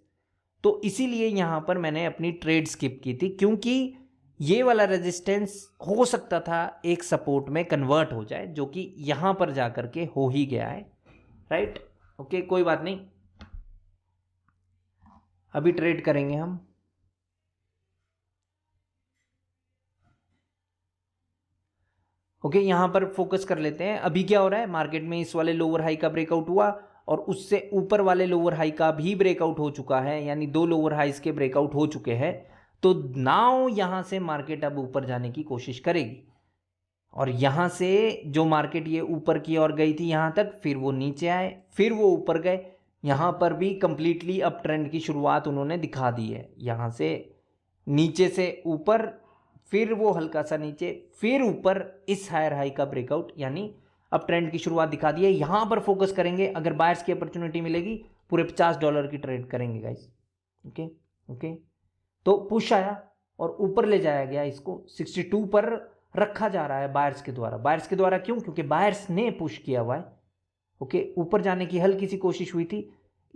तो इसीलिए यहां पर मैंने अपनी ट्रेड स्किप की थी, क्योंकि ये वाला रेजिस्टेंस हो सकता था एक सपोर्ट में कन्वर्ट हो जाए, जो कि यहां पर जाकर के हो ही गया है, राइट। ओके, कोई बात नहीं, अभी ट्रेड करेंगे हम। ओके, यहां पर फोकस कर लेते हैं। अभी क्या हो रहा है मार्केट में, इस वाले लोअर हाई का ब्रेकआउट हुआ और उससे ऊपर वाले लोअर हाई का भी ब्रेकआउट हो चुका है, यानी 2 लोअर हाइज के ब्रेकआउट हो चुके हैं। तो नाउ यहां से मार्केट अब ऊपर जाने की कोशिश करेगी, और यहां से जो मार्केट ये ऊपर की ओर गई थी यहां तक, फिर वो नीचे आए, फिर वो ऊपर गए। यहां पर भी कंप्लीटली अप ट्रेंड की शुरुआत उन्होंने दिखा दी है। यहां से नीचे से ऊपर, फिर वो हल्का सा नीचे, फिर ऊपर, इस हायर हाई का ब्रेकआउट, यानी अप ट्रेंड की शुरुआत दिखा दी है। यहां पर फोकस करेंगे, अगर बायर्स की अपॉर्चुनिटी मिलेगी पूरे $50 की ट्रेड करेंगे गाइस। ओके ओके, तो पुश आया और ऊपर ले जाया गया, इसको 62 पर रखा जा रहा है बायर्स के द्वारा। बायर्स के द्वारा क्यों? क्योंकि बायर्स ने पुश किया हुआ है। ओके, ऊपर जाने की हल्की सी कोशिश हुई थी,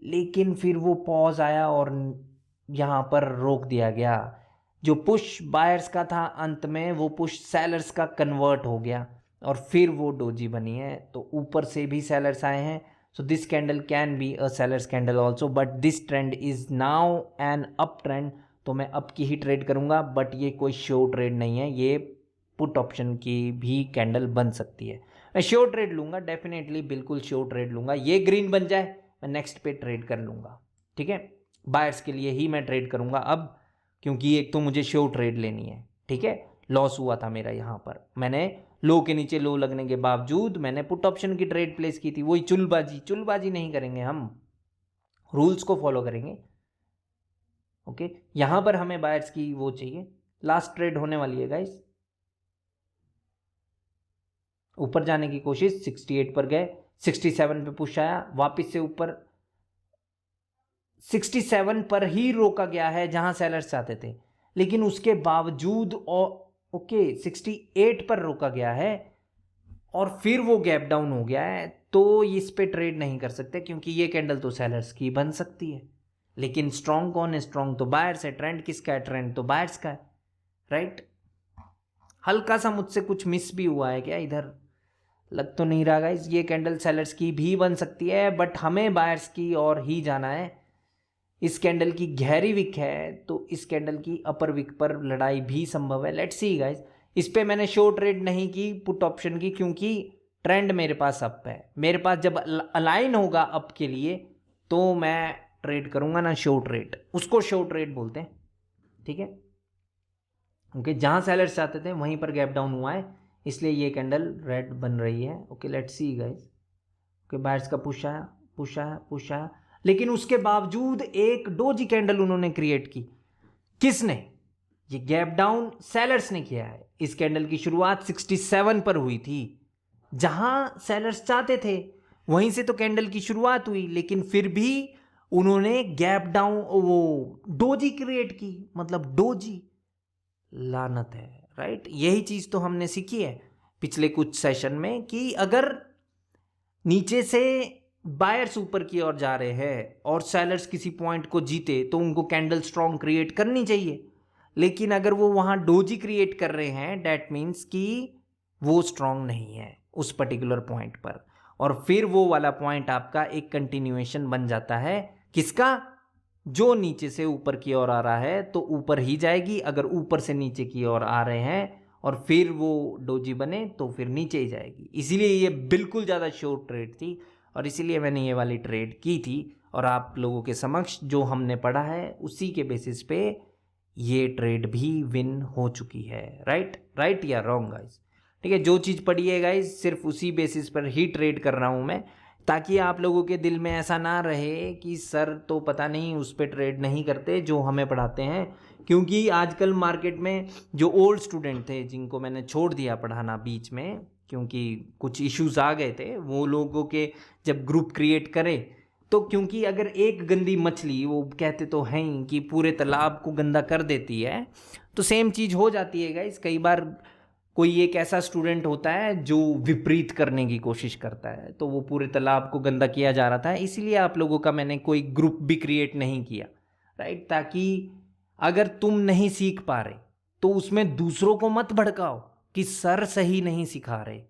लेकिन फिर वो पॉज आया और यहां पर रोक दिया गया। जो पुश बायर्स का था, अंत में वो पुश सेलर्स का कन्वर्ट हो गया और फिर वो डोजी बनी है। तो ऊपर से भी सेलर्स आए हैं, so this candle can be a sellers candle also, but this trend is now an up trend. तो मैं अप की ही ट्रेड करूंगा, बट ये कोई शो ट्रेड नहीं है, ये पुट ऑप्शन की भी कैंडल बन सकती है। मैं शो ट्रेड लूंगा डेफिनेटली, बिल्कुल शो ट्रेड लूंगा। ये ग्रीन बन जाए मैं नेक्स्ट पे ट्रेड कर लूंगा, ठीक है। बायर्स के लिए ही मैं ट्रेड करूंगा अब, क्योंकि एक तो मुझे शो ट्रेड लेनी है, ठीक है। लॉस हुआ था मेरा यहाँ पर, मैंने लो के नीचे लो लगने के बावजूद मैंने पुट ऑप्शन की ट्रेड प्लेस की थी। वही चुलबाजी नहीं करेंगे हम, रूल्स को फॉलो करेंगे। ओके, यहां पर हमें बायर्स की वो चाहिए। लास्ट ट्रेड होने वाली है गाइस। ऊपर जाने की कोशिश, 68 पर गए, 67 पे पुश आया, वापस से ऊपर 67 पर ही रोका गया है जहां सेलर्स चाहते थे, लेकिन उसके बावजूद ओके 68 पर रोका गया है और फिर वो गैप डाउन हो गया है, तो इस पे ट्रेड नहीं कर सकते क्योंकि ये कैंडल तो सेलर्स की बन सकती है। लेकिन स्ट्रॉन्ग कौन है? स्ट्रॉन्ग तो बायर्स है। ट्रेंड किसका है? ट्रेंड तो बायर्स का है, राइट। हल्का सा मुझसे कुछ मिस भी हुआ है क्या इधर? लग तो नहीं रहा गाइस। ये कैंडल सेलर्स की भी बन सकती है, बट हमें बायर्स की और ही जाना है। इस कैंडल की गहरी विक है, तो इस कैंडल की अपर विक पर लड़ाई भी संभव है। Let's see guys. इस पे मैंने शो ट्रेड नहीं की पुट ऑप्शन की, क्योंकि ट्रेंड मेरे पास अप है। मेरे पास जब अलाइन होगा अप के लिए तो मैं ट्रेड करूंगा ना शो ट्रेड, उसको शो ट्रेड बोलते हैं, ठीक है। ओके, जहां सेलर्स चाहते थे वहीं पर गैप डाउन हुआ है, इसलिए ये कैंडल रेड बन रही है। Okay, let's see guys. Okay, buyers का पुश आया, पुश आया, पुश आया, लेकिन उसके बावजूद एक डोजी कैंडल उन्होंने क्रिएट की। किसने? ये गैप डाउन सेलर्स ने किया है। इस कैंडल की शुरुआत 67 पर हुई थी, जहां सेलर्स चाहते थे वहीं से तो कैंडल की शुरुआत हुई, लेकिन फिर भी उन्होंने गैप डाउन वो डोजी क्रिएट की, मतलब डोजी लानत है, राइट। यही चीज तो हमने सीखी है पिछले कुछ सेशन में कि अगर नीचे से बायर्स ऊपर की ओर जा रहे हैं और सेलर्स किसी पॉइंट को जीते तो उनको कैंडल स्ट्रॉन्ग क्रिएट करनी चाहिए। लेकिन अगर वो वहां डोजी क्रिएट कर रहे हैं, दैट मीन्स कि वो स्ट्रॉन्ग नहीं है उस पर्टिकुलर पॉइंट पर, और फिर वो वाला पॉइंट आपका एक कंटिन्यूएशन बन जाता है। किसका? जो नीचे से ऊपर की ओर आ रहा है तो ऊपर ही जाएगी, अगर ऊपर से नीचे की ओर आ रहे हैं और फिर वो डोजी बने तो फिर नीचे ही जाएगी। इसीलिए ये बिल्कुल ज़्यादा शॉर्ट ट्रेड थी और इसीलिए मैंने ये वाली ट्रेड की थी, और आप लोगों के समक्ष जो हमने पढ़ा है उसी के बेसिस पे ये ट्रेड भी विन हो चुकी है। राइट या रॉन्ग गाइस? ठीक है, जो चीज़ पढ़ी है गाइस सिर्फ उसी बेसिस पर ही ट्रेड कर रहा हूँ मैं, ताकि आप लोगों के दिल में ऐसा ना रहे कि सर तो पता नहीं उस पर ट्रेड नहीं करते जो हमें पढ़ाते हैं। क्योंकि आजकल मार्केट में जो ओल्ड स्टूडेंट थे जिनको मैंने छोड़ दिया पढ़ाना बीच में क्योंकि कुछ इश्यूज आ गए थे, वो लोगों के जब ग्रुप क्रिएट करे तो, क्योंकि अगर एक गंदी मछली, वो कहते तो हैं ही कि पूरे तालाब को गंदा कर देती है, तो सेम चीज़ हो जाती है गाइस। कई बार कोई एक ऐसा स्टूडेंट होता है जो विपरीत करने की कोशिश करता है, तो वो पूरे तालाब को गंदा किया जा रहा था। इसीलिए आप लोगों का मैंने कोई ग्रुप भी क्रिएट नहीं किया, राइट, ताकि अगर तुम नहीं सीख पा रहे तो उसमें दूसरों को मत भड़काओ कि सर सही नहीं सिखा रहे,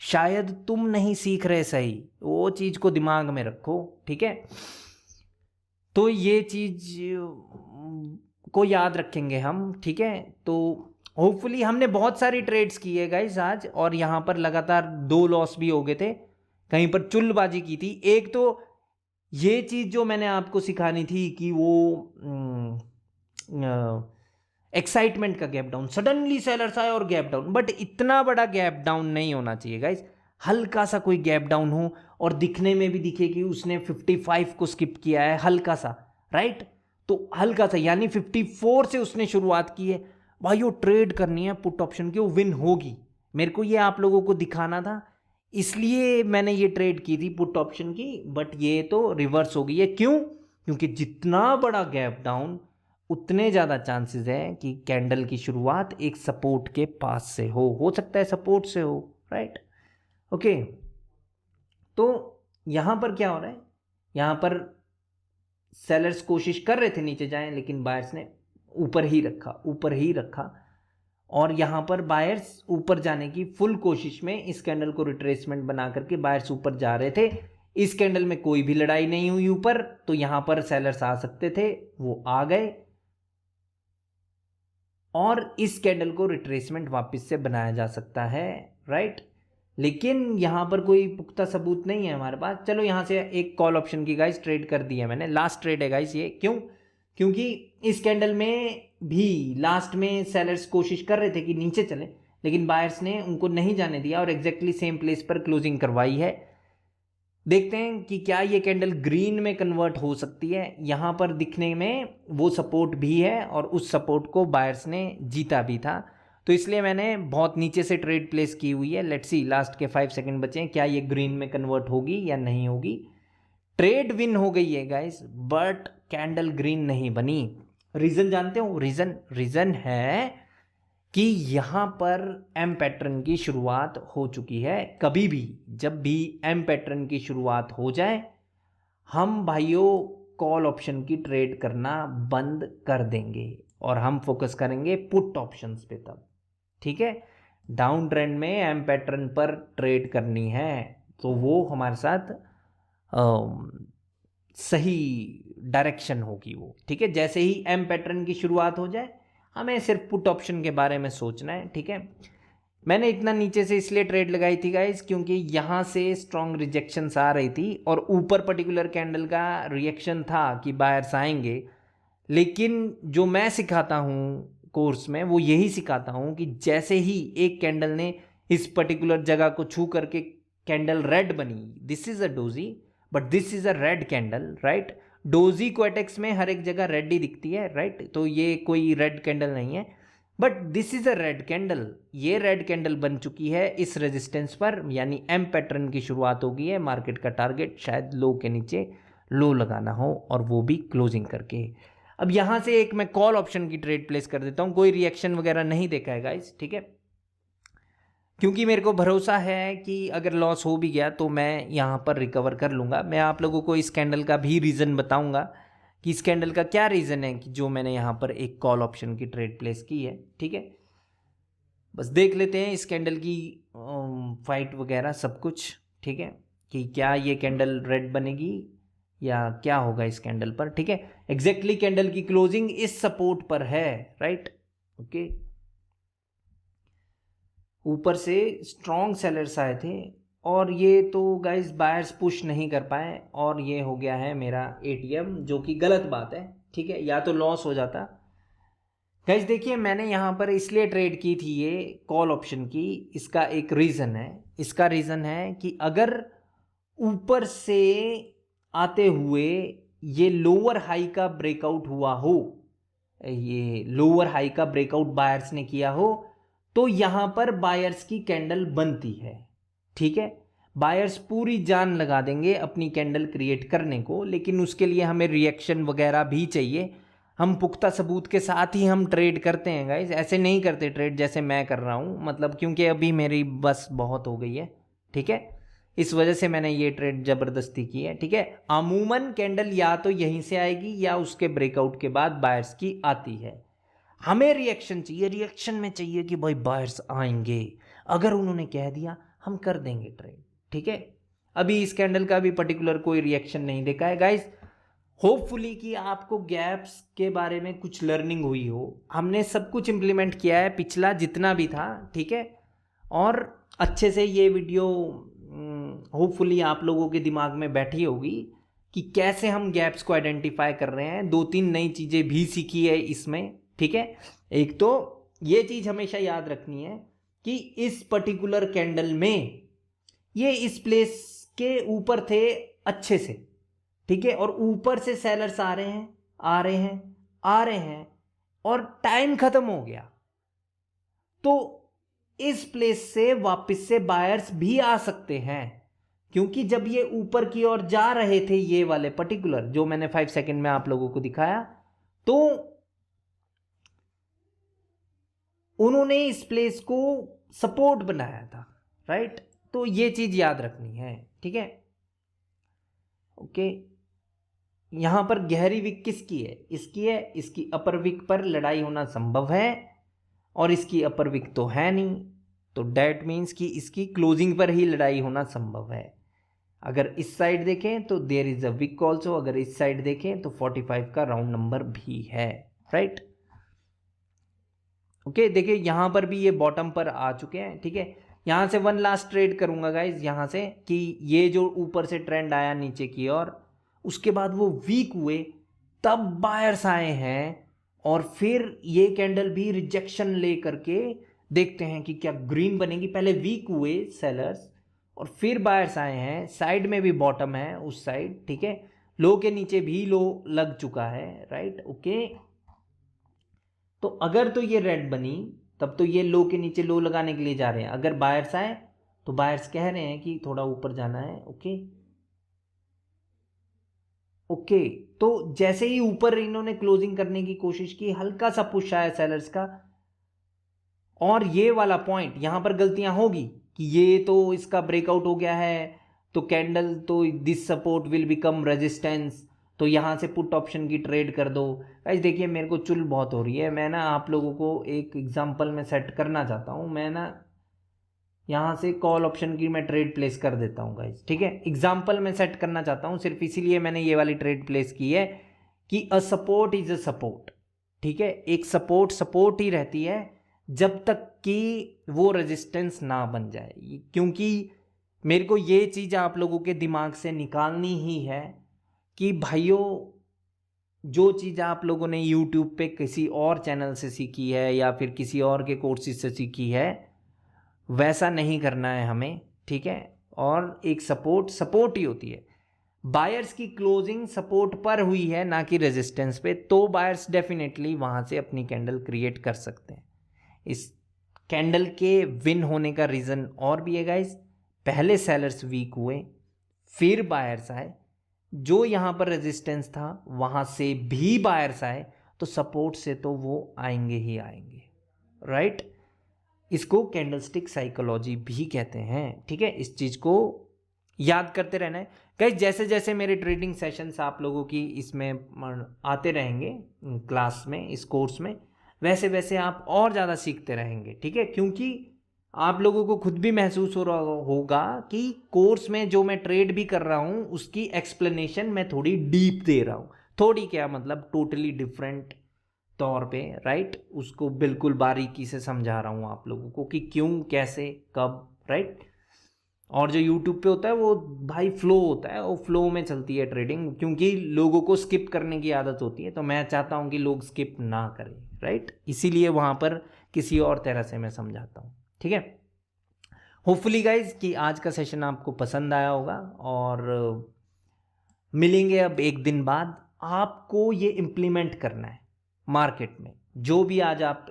शायद तुम नहीं सीख रहे सही, वो चीज को दिमाग में रखो, ठीक है। तो ये चीज को याद रखेंगे हम, ठीक है। तो होपफुली हमने बहुत सारी ट्रेड्स की है गाइस आज, और यहाँ पर लगातार 2 लॉस भी हो गए थे, कहीं पर चुल्लबाजी की थी। एक तो ये चीज जो मैंने आपको सिखानी थी कि वो एक्साइटमेंट का गैप डाउन, सडनली सेलर्स आए और गैप डाउन, बट इतना बड़ा गैप डाउन नहीं होना चाहिए गाइस। हल्का सा कोई गैप डाउन हो और दिखने में भी दिखे कि उसने 55 को स्किप किया है, हल्का सा, राइट। तो हल्का सा यानी 54 से उसने शुरुआत की है भाई, वो ट्रेड करनी है पुट ऑप्शन की, वो विन होगी। मेरे को ये आप लोगों को दिखाना था, इसलिए मैंने ये ट्रेड की थी पुट ऑप्शन की, बट ये तो रिवर्स हो गई है। क्यों? क्योंकि जितना बड़ा गैप डाउन उतने ज़्यादा चांसेस है कि कैंडल की शुरुआत एक सपोर्ट के पास से हो सकता है सपोर्ट से हो, राइट। ओके, तो यहाँ पर क्या हो रहा है? यहाँ पर सेलर्स कोशिश कर रहे थे नीचे जाएं, लेकिन बायर्स ने ऊपर ही रखा, और यहाँ पर बायर्स ऊपर जाने की फुल कोशिश में इस कैंडल को रिट्रेसमेंट बना करके बायर्स ऊपर जा रहे थे। इस कैंडल में कोई भी लड़ाई नहीं हुई ऊपर, तो यहाँ पर सेलर्स आ सकते थे, वो आ गए, और इस कैंडल को रिट्रेसमेंट वापस से बनाया जा सकता है, राइट। लेकिन यहाँ पर कोई पुख्ता सबूत नहीं है हमारे पास। चलो यहाँ से एक कॉल ऑप्शन की गाइस ट्रेड कर दी है मैंने, लास्ट ट्रेड है गाइस ये। क्यों? क्योंकि इस कैंडल में भी लास्ट में सेलर्स कोशिश कर रहे थे कि नीचे चले, लेकिन बायर्स ने उनको नहीं जाने दिया और एग्जैक्टली सेम प्लेस पर क्लोजिंग करवाई है। देखते हैं कि क्या ये कैंडल ग्रीन में कन्वर्ट हो सकती है। यहाँ पर दिखने में वो सपोर्ट भी है और उस सपोर्ट को बायर्स ने जीता भी था, तो इसलिए मैंने बहुत नीचे से ट्रेड प्लेस की हुई है। लेट्स सी, लास्ट के 5 सेकंड बचे हैं, क्या ये ग्रीन में कन्वर्ट होगी या नहीं होगी। ट्रेड विन हो गई है गाइस, बट कैंडल ग्रीन नहीं बनी। रीजन जानते हो? रीजन है कि यहाँ पर एम पैटर्न की शुरुआत हो चुकी है। कभी भी जब भी एम पैटर्न की शुरुआत हो जाए, हम भाइयों कॉल ऑप्शन की ट्रेड करना बंद कर देंगे और हम फोकस करेंगे पुट ऑप्शंस पे तब। ठीक है, डाउन ट्रेंड में एम पैटर्न पर ट्रेड करनी है तो वो हमारे साथ सही डायरेक्शन होगी वो। ठीक है, जैसे ही एम पैटर्न की शुरुआत हो जाए हमें सिर्फ पुट ऑप्शन के बारे में सोचना है। ठीक है, मैंने इतना नीचे से इसलिए ट्रेड लगाई थी गाइस क्योंकि यहाँ से स्ट्रॉन्ग रिजेक्शंस आ रही थी और ऊपर पर्टिकुलर कैंडल का रिएक्शन था कि बायर्स आएंगे। लेकिन जो मैं सिखाता हूँ कोर्स में वो यही सिखाता हूँ कि जैसे ही एक कैंडल ने इस पर्टिकुलर जगह को छू करके कैंडल रेड बनी, this is a doji but this is a red candle, right. Doji क्वेटेक्स में हर एक जगह रेड ही दिखती है, राइट, तो ये कोई रेड कैंडल नहीं है but this is a red candle. ये रेड कैंडल बन चुकी है इस रेजिस्टेंस पर, यानी एम पैटर्न की शुरुआत हो गई है। मार्केट का टारगेट शायद लो के नीचे लो लगाना हो और वो भी क्लोजिंग करके। अब यहाँ से एक मैं कॉल ऑप्शन की ट्रेड प्लेस कर देता हूँ, कोई रिएक्शन वगैरह नहीं देखा है गाइस। ठीक है, क्योंकि मेरे को भरोसा है कि अगर लॉस हो भी गया तो मैं यहाँ पर रिकवर कर लूँगा। मैं आप लोगों को इस कैंडल का भी रीज़न बताऊँगा कि इस कैंडल का क्या रीज़न है कि जो मैंने यहाँ पर एक कॉल ऑप्शन की ट्रेड प्लेस की है। ठीक है, बस देख लेते हैं इस कैंडल की फाइट वगैरह सब कुछ। ठीक है, कि क्या ये कैंडल रेड बनेगी या क्या होगा इस कैंडल पर। ठीक है, एग्जैक्टली कैंडल की क्लोजिंग इस सपोर्ट पर है, राइट। ओके, ऊपर से स्ट्रॉन्ग सेलर्स आए थे और ये तो गाइस बायर्स पुश नहीं कर पाए और ये हो गया है मेरा एटीएम, जो कि गलत बात है। ठीक है, या तो लॉस हो जाता। गाइस देखिए, मैंने यहाँ पर इसलिए ट्रेड की थी ये कॉल ऑप्शन की, इसका एक रीज़न है। इसका रीज़न है कि अगर ऊपर से आते हुए ये लोअर हाई का ब्रेकआउट हुआ हो, ये लोअर हाई का ब्रेकआउट बायर्स ने किया हो, तो यहां पर बायर्स की कैंडल बनती है। ठीक है, बायर्स पूरी जान लगा देंगे अपनी कैंडल क्रिएट करने को, लेकिन उसके लिए हमें रिएक्शन वगैरह भी चाहिए। हम पुख्ता सबूत के साथ ही हम ट्रेड करते हैं गाइस, ऐसे नहीं करते ट्रेड जैसे मैं कर रहा हूं, मतलब क्योंकि अभी मेरी बस बहुत हो गई है। ठीक है, इस वजह से मैंने ये ट्रेड ज़बरदस्ती की है। ठीक है, अमूमन कैंडल या तो यहीं से आएगी या उसके ब्रेकआउट के बाद बायर्स की आती है। हमें रिएक्शन चाहिए, रिएक्शन में चाहिए कि भाई बायर्स आएंगे, अगर उन्होंने कह दिया हम कर देंगे ट्रेड। ठीक है, अभी इस कैंडल का भी पर्टिकुलर कोई रिएक्शन नहीं देखा है गाइस। होपफुली कि आपको गैप्स के बारे में कुछ लर्निंग हुई हो। हमने सब कुछ इंप्लीमेंट किया है पिछला जितना भी था। ठीक है, और अच्छे से ये वीडियो होपफुली आप लोगों के दिमाग में बैठी होगी कि कैसे हम गैप्स को आइडेंटिफाई कर रहे हैं। 2-3 नई चीज़ें भी सीखी है इसमें। ठीक है, एक तो ये चीज़ हमेशा याद रखनी है कि इस पर्टिकुलर कैंडल में ये इस प्लेस के ऊपर थे अच्छे से। ठीक है, और ऊपर से सेलर्स आ रहे हैं आ रहे हैं आ रहे हैं और टाइम खत्म हो गया, तो इस प्लेस से वापस से बायर्स भी आ सकते हैं। क्योंकि जब ये ऊपर की ओर जा रहे थे, ये वाले पर्टिकुलर जो मैंने 5 सेकंड में आप लोगों को दिखाया, तो उन्होंने इस प्लेस को सपोर्ट बनाया था, राइट। तो ये चीज याद रखनी है। ठीक है, ओके, यहां पर गहरी विक किसकी है? इसकी है। इसकी अपर विक पर लड़ाई होना संभव है और इसकी अपर विक तो है नहीं, तो डेट मीन्स कि इसकी क्लोजिंग पर ही लड़ाई होना संभव है। अगर इस साइड देखें तो there is a wick also, अगर इस साइड देखें तो 45 का राउंड नंबर भी है, राइट। ओके, देखिए यहां पर भी ये बॉटम पर आ चुके हैं। ठीक है, यहां से वन लास्ट ट्रेड करूंगा गाइज यहां से, कि ये जो ऊपर से ट्रेंड आया नीचे की ओर, उसके बाद वो वीक हुए, तब बायर्स आए हैं और फिर ये कैंडल भी रिजेक्शन ले करके देखते हैं कि क्या ग्रीन बनेगी। पहले वीक हुए सेलर्स और फिर बायर्स आए हैं। साइड में भी बॉटम है उस साइड। ठीक है, लो के नीचे भी लो लग चुका है, राइट। ओके, तो अगर तो ये रेड बनी तब तो ये लो के नीचे लो लगाने के लिए जा रहे हैं। अगर बायर्स आए तो बायर्स कह रहे हैं कि थोड़ा ऊपर जाना है। ओके, ओके, तो जैसे ही ऊपर इन्होंने क्लोजिंग करने की कोशिश की, हल्का सा पुश आया सेलर्स का, और ये वाला पॉइंट यहां पर गलतियां होगी कि ये तो इसका ब्रेकआउट हो गया है, तो कैंडल तो this support will become resistance, तो यहां से पुट ऑप्शन की ट्रेड कर दो। गाइस देखिए मेरे को चुल बहुत हो रही है, मैं ना आप लोगों को एक एग्जांपल में सेट करना चाहता हूं। मैं ना यहाँ से कॉल ऑप्शन की मैं ट्रेड प्लेस कर देता हूँ गाइस, ठीक है, एग्जांपल में सेट करना चाहता हूँ, सिर्फ इसीलिए मैंने ये वाली ट्रेड प्लेस की है कि a support is a support, ठीक है। एक सपोर्ट सपोर्ट ही रहती है जब तक कि वो रेजिस्टेंस ना बन जाए, क्योंकि मेरे को ये चीज़ आप लोगों के दिमाग से निकालनी ही है कि भाइयों, जो चीज़ आप लोगों ने यूट्यूब पे किसी और चैनल से सीखी है या फिर किसी और के कोर्सेज से सीखी है, वैसा नहीं करना है हमें, ठीक है। और एक सपोर्ट ही होती है। बायर्स की क्लोजिंग सपोर्ट पर हुई है ना कि रेजिस्टेंस पे, तो बायर्स डेफिनेटली वहां से अपनी कैंडल क्रिएट कर सकते हैं। इस कैंडल के विन होने का रीज़न और भी है गाइस, पहले सेलर्स वीक हुए, फिर बायर्स आए, जो यहाँ पर रेजिस्टेंस था वहाँ से भी बायर्स आए, तो सपोर्ट से तो वो आएंगे ही आएंगे, राइट। इसको कैंडलस्टिक साइकोलॉजी भी कहते हैं, ठीक है। इस चीज़ को याद करते रहना है गाइस। जैसे जैसे मेरे ट्रेडिंग सेशंस आप लोगों की इसमें आते रहेंगे क्लास में, इस कोर्स में, वैसे वैसे आप और ज़्यादा सीखते रहेंगे, ठीक है। क्योंकि आप लोगों को खुद भी महसूस हो रहा होगा कि कोर्स में जो मैं ट्रेड भी कर रहा हूँ उसकी एक्सप्लेनेशन मैं थोड़ी डीप दे रहा हूँ, थोड़ी क्या मतलब टोटली डिफरेंट तौर पे, राइट। उसको बिल्कुल बारीकी से समझा रहा हूँ आप लोगों को कि क्यों, कैसे, कब, राइट। और जो यूट्यूब पे होता है वो भाई फ्लो होता है, वो फ्लो में चलती है ट्रेडिंग, क्योंकि लोगों को स्किप करने की आदत होती है, तो मैं चाहता हूँ कि लोग स्किप ना करें, राइट। इसीलिए वहाँ पर किसी और तरह से मैं समझाता हूँ, ठीक है। होपफुली गाइज कि आज का सेशन आपको पसंद आया होगा, और मिलेंगे अब एक दिन बाद। आपको ये इम्प्लीमेंट करना है मार्केट में, जो भी आज आप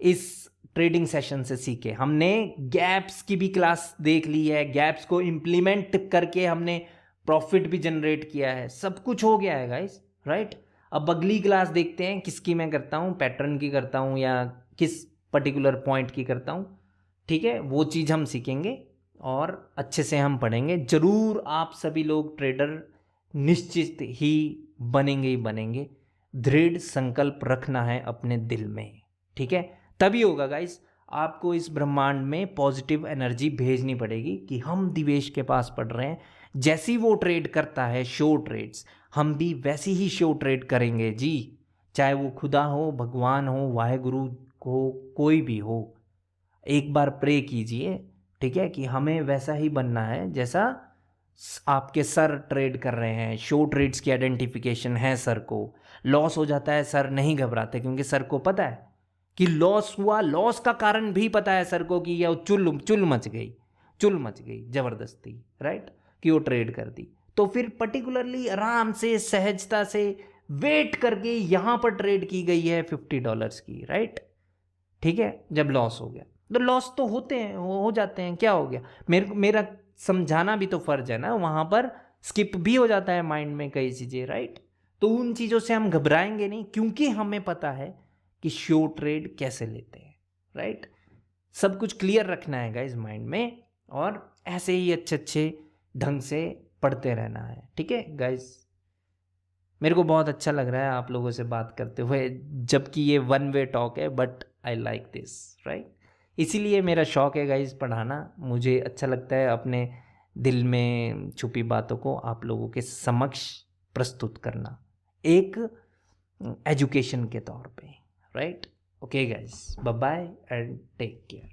इस ट्रेडिंग सेशन से सीखे। हमने गैप्स की भी क्लास देख ली है, गैप्स को इम्प्लीमेंट करके हमने प्रॉफिट भी जनरेट किया है, सब कुछ हो गया है गाइस, राइट। अब अगली क्लास देखते हैं किसकी मैं करता हूँ, पैटर्न की करता हूँ या किस पर्टिकुलर पॉइंट की करता हूँ, ठीक है। वो चीज़ हम सीखेंगे और अच्छे से हम पढ़ेंगे। ज़रूर आप सभी लोग ट्रेडर निश्चित ही बनेंगे ही बनेंगे। दृढ़ संकल्प रखना है अपने दिल में, ठीक है। तभी होगा गाइस। आपको इस ब्रह्मांड में पॉजिटिव एनर्जी भेजनी पड़ेगी कि हम दिवेश के पास पढ़ रहे हैं, जैसी वो ट्रेड करता है शो ट्रेड्स, हम भी वैसी ही शो ट्रेड करेंगे जी। चाहे वो खुदा हो, भगवान हो, वाहेगुरु हो, कोई भी हो, एक बार प्रे कीजिए, ठीक है, कि हमें वैसा ही बनना है जैसा आपके सर ट्रेड कर रहे हैं। शो ट्रेड्स की आइडेंटिफिकेशन है सर को। लॉस हो जाता है, सर नहीं घबराते, क्योंकि सर को पता है कि लॉस हुआ, लॉस का कारण भी पता है सर को कि यह चुल मच गई ज़बरदस्ती, राइट, कि वो ट्रेड कर दी। तो फिर पर्टिकुलरली आराम से सहजता से वेट करके यहाँ पर ट्रेड की गई है $50 की, राइट, ठीक है। जब लॉस हो गया तो लॉस तो होते हैं, हो जाते हैं, क्या हो गया, मेरा समझाना भी तो फर्ज है ना। वहाँ पर स्किप भी हो जाता है माइंड में कई चीज़ें, राइट। तो उन चीज़ों से हम घबराएंगे नहीं, क्योंकि हमें पता है कि शो ट्रेड कैसे लेते हैं, राइट। सब कुछ क्लियर रखना है गाइस माइंड में, और ऐसे ही अच्छे अच्छे ढंग से पढ़ते रहना है, ठीक है गाइस। मेरे को बहुत अच्छा लग रहा है आप लोगों से बात करते हुए, जबकि ये वन वे टॉक है, but I like this, right. इसीलिए मेरा शौक है गाइस पढ़ाना। मुझे अच्छा लगता है अपने दिल में छुपी बातों को आप लोगों के समक्ष प्रस्तुत करना, एक एजुकेशन के तौर पे, right. Okay guys, bye bye and take care.